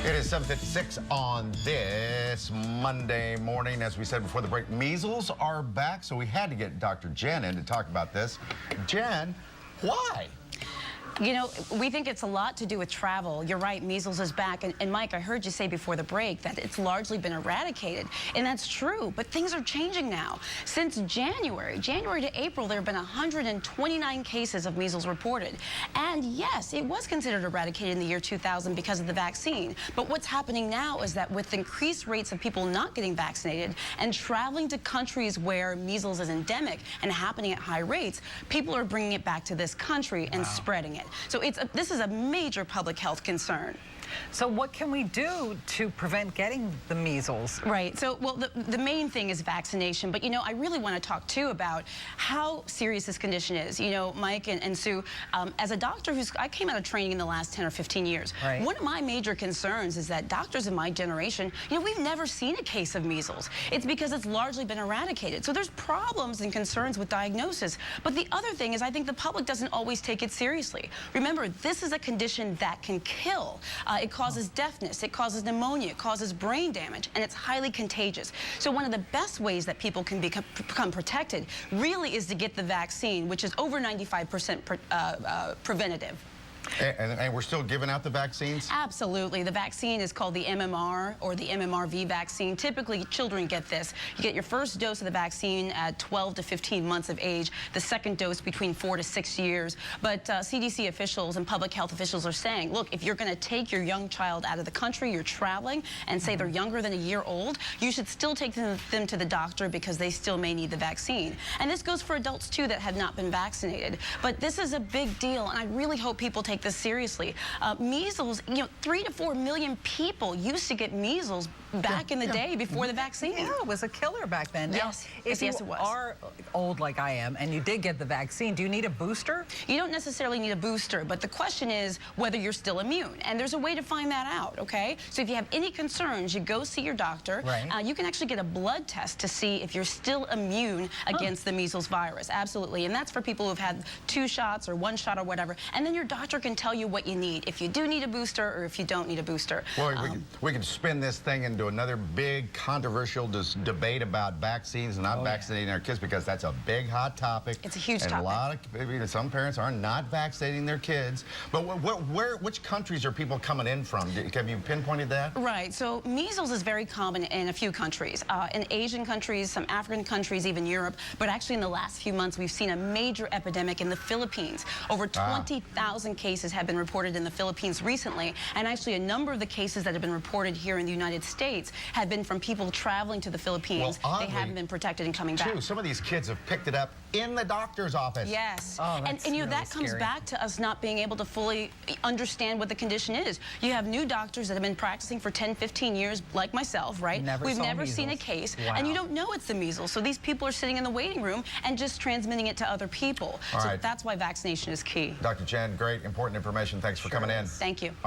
It is 7:56 on this Monday morning. As we said before the break, measles are back, so we had to get Dr. Jen in to talk about this. Jen, why? You know, we think it's a lot to do with travel. You're right, measles is back. And Mike, I heard you say before the break that it's largely been eradicated. And that's true, but things are changing now. Since January to April, there have been 129 cases of measles reported. And yes, it was considered eradicated in the year 2000 because of the vaccine. But what's happening now is that with increased rates of people not getting vaccinated and traveling to countries where measles is endemic and happening at high rates, people are bringing it back to this country and spreading it. So this is a major public health concern. So what can we do to prevent getting the measles? Right. So, well, the main thing is vaccination. But, you know, I really want to talk, too, about how serious this condition is. You know, Mike and Sue, as a doctor I came out of training in the last 10 or 15 years. Right. One of my major concerns is that doctors in my generation, you know, we've never seen a case of measles. It's because it's largely been eradicated. So there's problems and concerns with diagnosis. But the other thing is I think the public doesn't always take it seriously. Remember, this is a condition that can kill. It causes deafness, it causes pneumonia, it causes brain damage, and it's highly contagious. So one of the best ways that people can become protected really is to get the vaccine, which is over 95% preventative. And we're still giving out the vaccines? Absolutely. The vaccine is called the MMR or the MMRV vaccine. Typically, children get this. You get your first dose of the vaccine at 12 to 15 months of age, the second dose between 4 to 6 years. But CDC officials and public health officials are saying, look, if you're going to take your young child out of the country, you're traveling, and say they're younger than a year old, you should still take them to the doctor because they still may need the vaccine. And this goes for adults, too, that have not been vaccinated. But this is a big deal, and I really hope people take this seriously. Measles, you know, 3 to 4 million people used to get measles back in the day before the vaccine. Yeah, it was a killer back then. Yes, now, if yes, you it was. are old like I am and you did get the vaccine, do you need a booster? You don't necessarily need a booster, but the question is whether you're still immune. And there's a way to find that out, okay? So if you have any concerns, you go see your doctor. Right. You can actually get a blood test to see if you're still immune against the measles virus. Absolutely. And that's for people who've had 2 shots or 1 shot or whatever. And then your doctor can tell you what you need, if you do need a booster or if you don't need a booster. Well, we can spin this thing into another big controversial debate about vaccines and not vaccinating our kids, because that's a big hot topic. It's a huge topic. And a lot of some parents are not vaccinating their kids. But which countries are people coming in from? Have you pinpointed that? Right. So measles is very common in a few countries, in Asian countries, some African countries, even Europe. But actually in the last few months, we've seen a major epidemic in the Philippines. Over 20,000 cases have been reported in the Philippines recently, and actually a number of the cases that have been reported here in the United States have been from people traveling to the Philippines. Well, they haven't been protected and coming back. Some of these kids have picked it up in the doctor's office. Yes. Oh, and you know, really that comes scary. back to us not being able to fully understand what the condition is. You have new doctors that have been practicing for 10, 15 years, like myself, right? We've never seen a case, and you don't know it's the measles. So these people are sitting in the waiting room and just transmitting it to other people. So that's why vaccination is key. Dr. Jen, great, important information. Thanks for coming in. Thank you.